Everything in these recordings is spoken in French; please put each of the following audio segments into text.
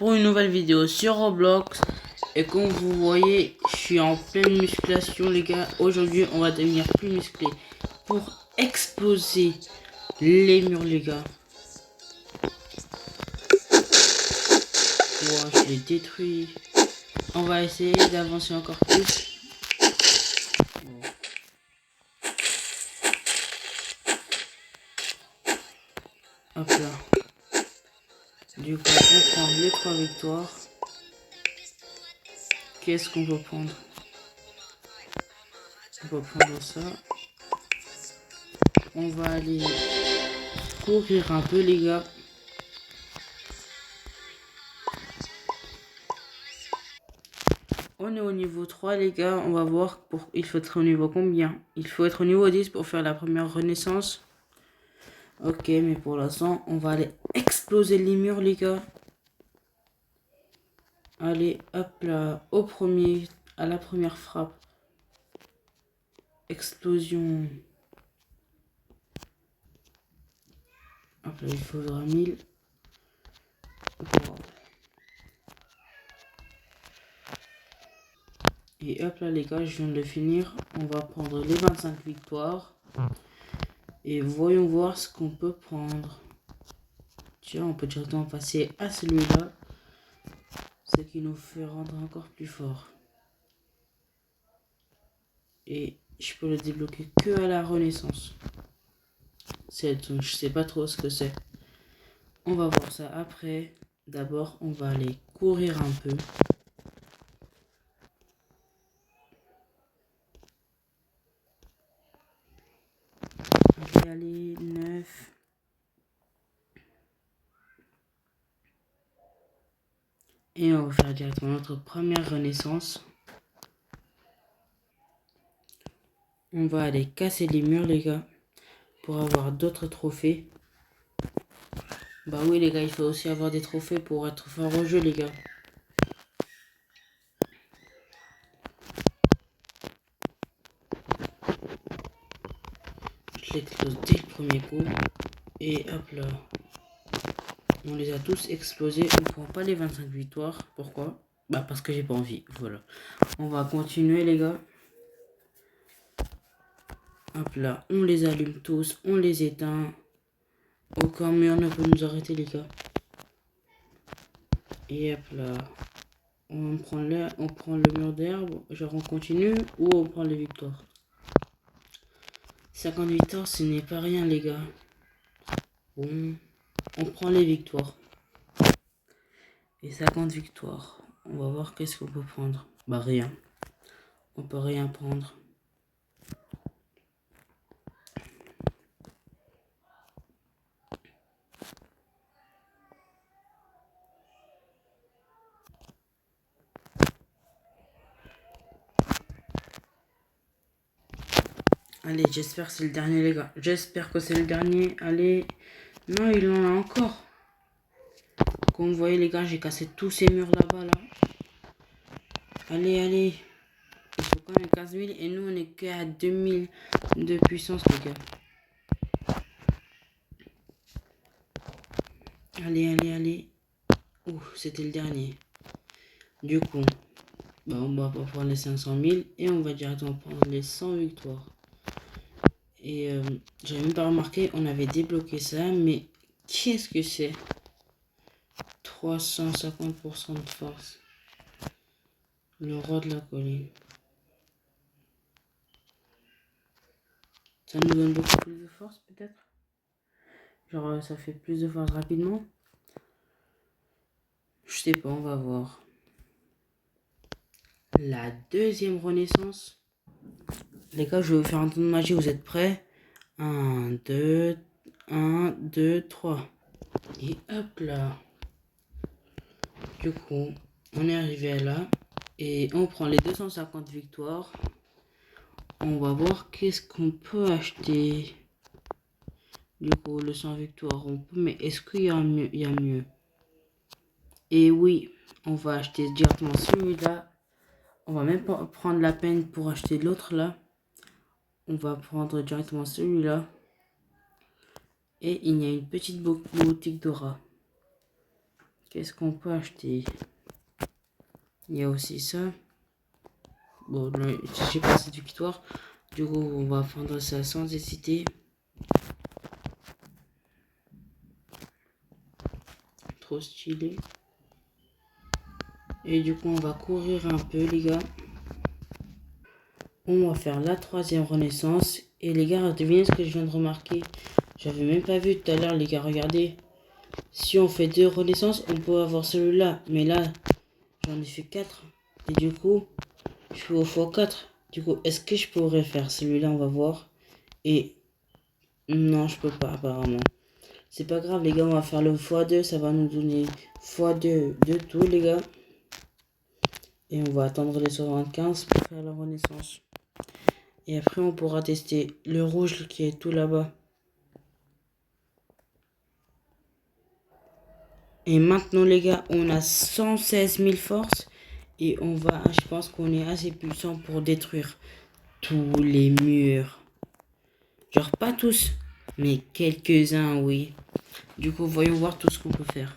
pour une nouvelle vidéo sur Roblox. Et comme vous voyez, je suis en pleine musculation les gars. Aujourd'hui on va devenir plus musclé pour exploser les murs les gars. Wow, je l'ai détruit. On va essayer d'avancer encore plus. Bon. Hop là. Du coup on prend les 3 victoires. Qu'est-ce qu'on peut prendre? On va prendre ça. On va aller courir un peu les gars. On est au niveau 3 les gars, on va voir il faut être au niveau combien. Il faut être au niveau 10 pour faire la première renaissance. Ok, mais pour l'instant, on va aller exploser les murs les gars. Allez, hop là, à la première frappe. Explosion. Hop là, il faudra 1000. Wow. Et hop là les gars, je viens de le finir. On va prendre les 25 victoires. Et voyons voir ce qu'on peut prendre. Tiens, on peut directement passer à celui-là. Ce qui nous fait rendre encore plus fort. Et je peux le débloquer que à la renaissance. Je sais pas trop ce que c'est. On va voir ça après. D'abord, on va aller courir un peu. Allez, 9. Et on va faire directement notre première renaissance. On va aller casser les murs, les gars, pour avoir d'autres trophées. Bah oui, les gars, il faut aussi avoir des trophées pour être fort au jeu, les gars. Je l'explose dès le premier coup. Et hop là. On les a tous explosés. On ne prend pas les 25 victoires. Pourquoi? Bah parce que j'ai pas envie. Voilà. On va continuer, les gars. Hop là, on les allume tous, on les éteint. Aucun mur ne peut nous arrêter les gars. Et hop là, on prend le mur d'herbe, genre on continue ou on prend les victoires. 50 victoires, ce n'est pas rien les gars. Bon, on prend les victoires. Et 50 victoires, on va voir qu'est-ce qu'on peut prendre. Bah rien, on peut rien prendre. Allez, j'espère que c'est le dernier les gars. J'espère que c'est le dernier. Allez. Non, il en a encore. Comme vous voyez les gars, j'ai cassé tous ces murs là-bas là. Allez, allez. Il faut quand même 15 000 et nous on est qu'à 2000 de puissance les gars. Allez, allez, allez. Ouh, c'était le dernier. Du coup, bah, on va pas prendre les 500 000 et on va directement prendre les 100 victoires. Et j'avais même pas remarqué, on avait débloqué ça, mais qu'est-ce que c'est? 350% de force. Le roi de la colline. Ça nous donne beaucoup plus de force peut-être? Genre ça fait plus de force rapidement? Je sais pas, on va voir. La deuxième renaissance. Les gars, je vais vous faire un tour de magie, vous êtes prêts? 1, 2, 1, 2, 3. Et hop là. Du coup, on est arrivé là. Et on prend les 250 victoires. On va voir qu'est-ce qu'on peut acheter. Du coup, le 100 victoires, on peut. Mais est-ce qu'il y a mieux? Il y a mieux. Et oui, on va acheter directement celui-là. On va même pas prendre la peine pour acheter l'autre là. On va prendre directement celui-là. Et il y a une petite boutique d'aura. Qu'est-ce qu'on peut acheter? Il y a aussi ça. Bon, là, j'ai pas cette victoire. Du coup, on va prendre ça sans hésiter. Trop stylé. Et du coup, on va courir un peu, les gars. On va faire la 3e renaissance. Et les gars, devinez ce que je viens de remarquer. J'avais même pas vu tout à l'heure, les gars. Regardez. Si on fait 2 renaissances, on peut avoir celui-là. Mais là, j'en ai fait 4. Et du coup, je fais au x4. Du coup, est-ce que je pourrais faire celui-là? On va voir. Et non, je peux pas apparemment. C'est pas grave, les gars. On va faire le x2. Ça va nous donner x2 de tout, les gars. Et on va attendre les 75 pour faire la renaissance. Et après, on pourra tester le rouge qui est tout là-bas. Et maintenant, les gars, on a 116 000 forces. Et on va, je pense qu'on est assez puissant pour détruire tous les murs. Genre pas tous, mais quelques-uns, oui. Du coup, voyons voir tout ce qu'on peut faire.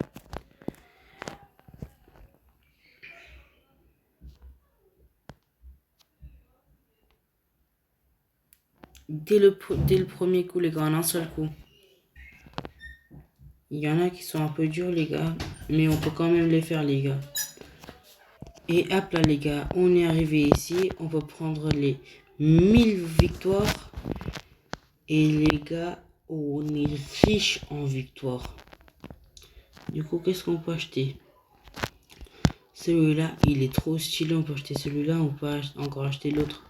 Dès le premier coup, les gars, en un seul coup. Il y en a qui sont un peu durs, les gars. Mais on peut quand même les faire, les gars. Et hop là, les gars, on est arrivé ici. On peut prendre les 1000 victoires. Et les gars, on est riche en victoires. Du coup, qu'est-ce qu'on peut acheter? Celui-là, il est trop stylé. On peut acheter celui-là. On peut encore acheter l'autre.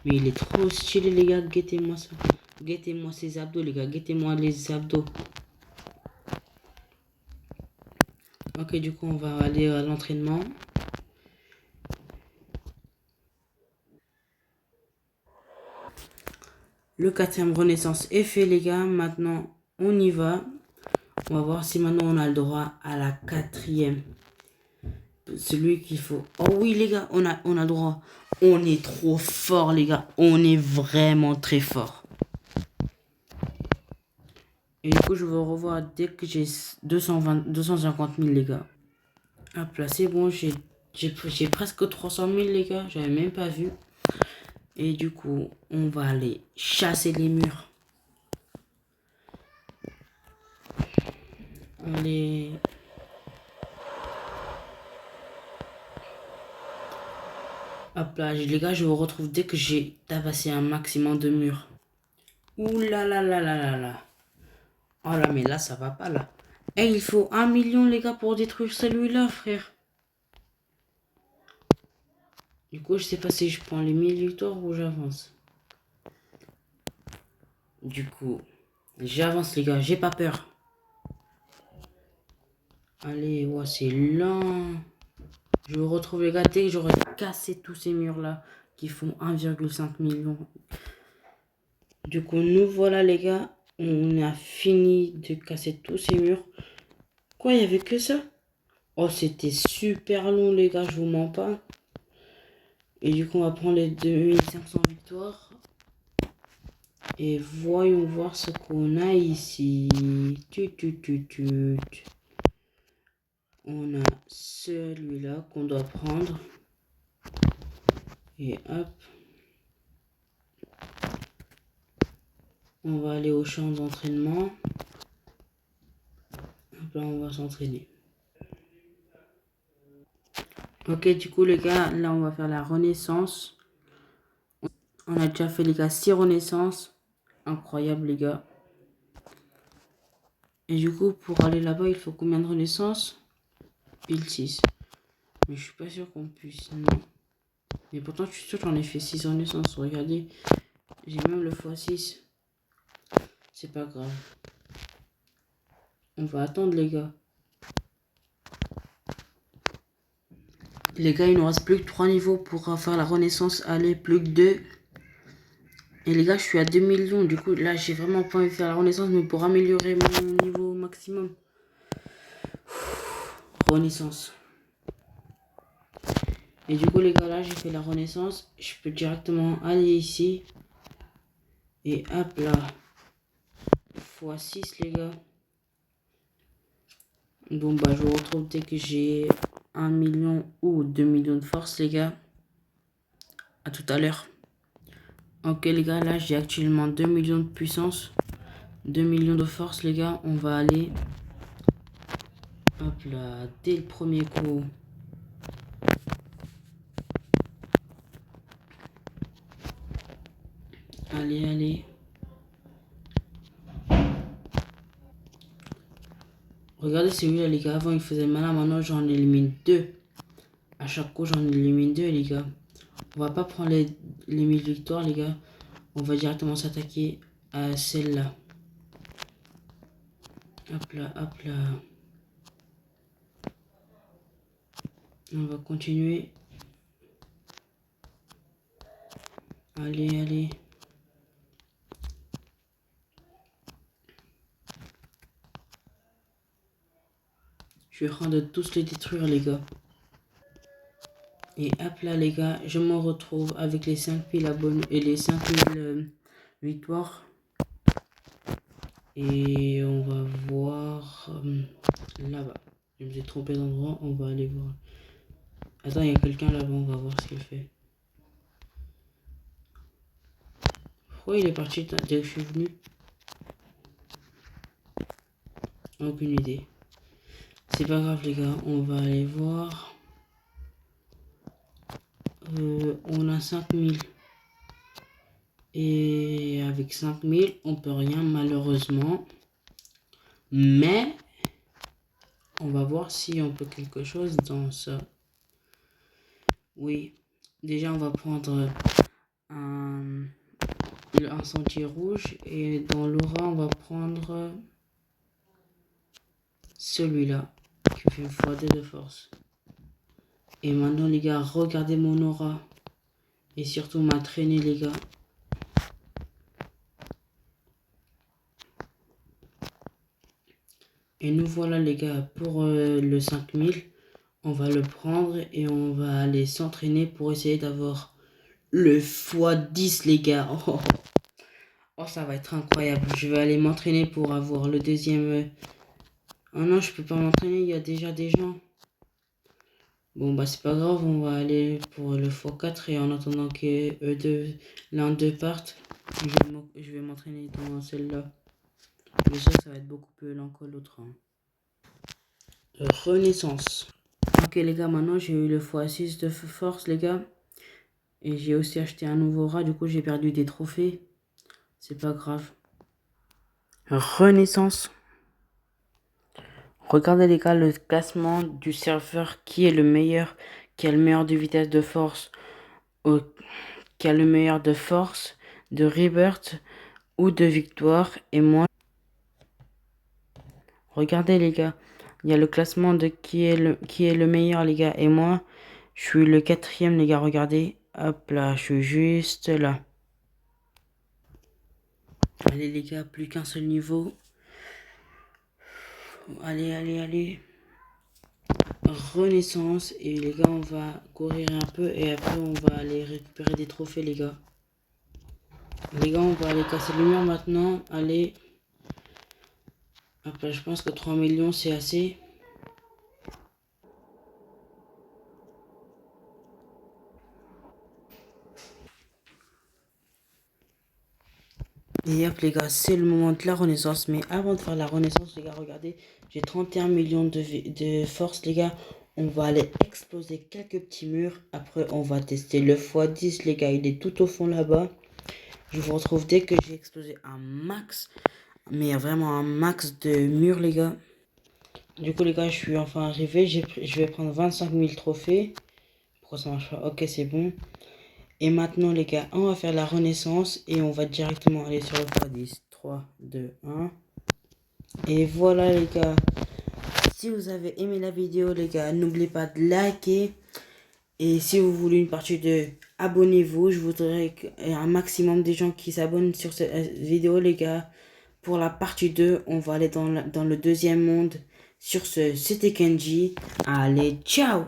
Mais il est trop stylé, les gars. Guettez-moi ça. Guettez-moi ces abdos, les gars. Guettez-moi les abdos. Ok, du coup, on va aller à l'entraînement. Le 4e renaissance est fait, les gars. Maintenant, on y va. On va voir si maintenant on a le droit à la 4e. Celui qu'il faut. Oh oui, les gars, on a droit. On est trop fort, les gars. On est vraiment très fort. Et du coup, je vous revois dès que j'ai 250 000, les gars. Hop là, c'est bon. J'ai presque 300 000, les gars. J'avais même pas vu. Et du coup, on va aller chasser les murs. Allez. Hop là, les gars, je vous retrouve dès que j'ai tabassé un maximum de murs. Ouh là là là là là là. Oh là, mais là, ça va pas là. Et il faut 1 million, les gars, pour détruire celui-là, frère. Du coup, je sais pas si je prends les 1000 victoires ou j'avance. Du coup, j'avance, les gars, j'ai pas peur. Allez, ouais, c'est lent. Je vous retrouve, les gars, dès que j'aurai cassé tous ces murs-là qui font 1,5 million. Du coup, nous voilà, les gars. On a fini de casser tous ces murs. Quoi, il y avait que ça? Oh, c'était super long, les gars, je vous mens pas. Et du coup, on va prendre les 2500 victoires. Et voyons voir ce qu'on a ici. On a celui-là qu'on doit prendre. Et hop. On va aller au champ d'entraînement. Hop là, on va s'entraîner. Ok, du coup, les gars, là, on va faire la renaissance. On a déjà fait, les gars, 6 renaissances. Incroyable, les gars. Et du coup, pour aller là-bas, il faut combien de renaissances? Pile 6. Mais je suis pas sûr qu'on puisse, non. Mais pourtant, je suis sûr que j'en ai fait 6 renaissances. Regardez, j'ai même le x6. C'est pas grave. On va attendre, les gars. Les gars, il nous reste plus que 3 niveaux pour faire la renaissance. Allez, plus que 2. Et les gars, je suis à 2 millions. Du coup, là, j'ai vraiment pas envie de faire la renaissance, mais pour améliorer mon niveau maximum. Renaissance. Et du coup, les gars, là, j'ai fait la renaissance. Je peux directement aller ici. Et hop là. x6, les gars. Bon, bah, je vous retrouve dès que j'ai 1 million ou 2 millions de force, les gars. À tout à l'heure. Ok, les gars, là, j'ai actuellement 2 millions de puissance. 2 millions de force, les gars. On va aller... Hop là, dès le premier coup. Allez, allez. Regardez celui-là, les gars. Avant, il faisait malin. Maintenant, j'en élimine 2. À chaque coup, j'en élimine 2, les gars. On va pas prendre les 1000 victoires, les gars. On va directement s'attaquer à celle-là. Hop là, hop là. On va continuer. Allez, allez. Je suis en train de tous les détruire, les gars. Et hop là, les gars, je me retrouve avec les 5000 abonnés et les 5000 victoires. Et on va voir là-bas. Je me suis trompé d'endroit, on va aller voir. Attends, il y a quelqu'un là-bas, on va voir ce qu'il fait. Pourquoi il est parti dès que je suis venu? Aucune idée. C'est pas grave, les gars, on va aller voir. On a 5000. Et avec 5000, on peut rien malheureusement. Mais on va voir si on peut quelque chose dans ça. Oui. Déjà, on va prendre un sentier rouge. Et dans l'aura, on va prendre celui-là. Qui fait x2 de force. Et maintenant, les gars, regardez mon aura. Et surtout ma traînée, les gars. Et nous voilà, les gars, pour le 5000. On va le prendre et on va aller s'entraîner pour essayer d'avoir le x10, les gars. Oh, oh, ça va être incroyable. Je vais aller m'entraîner pour avoir le deuxième. Oh non, je peux pas m'entraîner, il y a déjà des gens. Bon, bah c'est pas grave, on va aller pour le x4 et en attendant que l'un d'eux parte, je vais m'entraîner dans celle-là. Mais ça va être beaucoup plus lent que l'autre. Hein. Renaissance. Ok les gars, maintenant j'ai eu le x6 de force les gars. Et j'ai aussi acheté un nouveau rat, du coup j'ai perdu des trophées. C'est pas grave. Renaissance. Regardez les gars le classement du serveur qui est le meilleur, qui a le meilleur de vitesse de force, qui a le meilleur de force, de rebirth ou de victoire. Et moi, regardez les gars, il y a le classement de qui est le meilleur les gars. Et moi, je suis le 4e les gars, regardez. Hop là, je suis juste là. Allez les gars, plus qu'un seul niveau. Allez, allez, allez. Renaissance. Et les gars, on va courir un peu. Et après, on va aller récupérer des trophées, les gars. Les gars, on va aller casser le mur maintenant. Allez. Après, je pense que 3 millions, c'est assez. Et hop les gars, c'est le moment de la renaissance. Mais avant de faire la renaissance, les gars, regardez. J'ai 31 millions de force, les gars. On va aller exploser quelques petits murs. Après, on va tester le x10, les gars. Il est tout au fond là-bas. Je vous retrouve dès que j'ai explosé un max. Mais vraiment un max de murs, les gars. Du coup, les gars, je suis enfin arrivé. Je vais prendre 25 000 trophées. Pourquoi ça marche pas? Ok, c'est bon. Et maintenant, les gars, on va faire la renaissance. Et on va directement aller sur le x10. 3, 2, 1. Et voilà, les gars. Si vous avez aimé la vidéo, les gars, n'oubliez pas de liker. Et si vous voulez une partie 2, abonnez-vous. Je voudrais un maximum de gens qui s'abonnent sur cette vidéo, les gars. Pour la partie 2, on va aller dans le deuxième monde. Sur ce, c'était Kenji. Allez, ciao!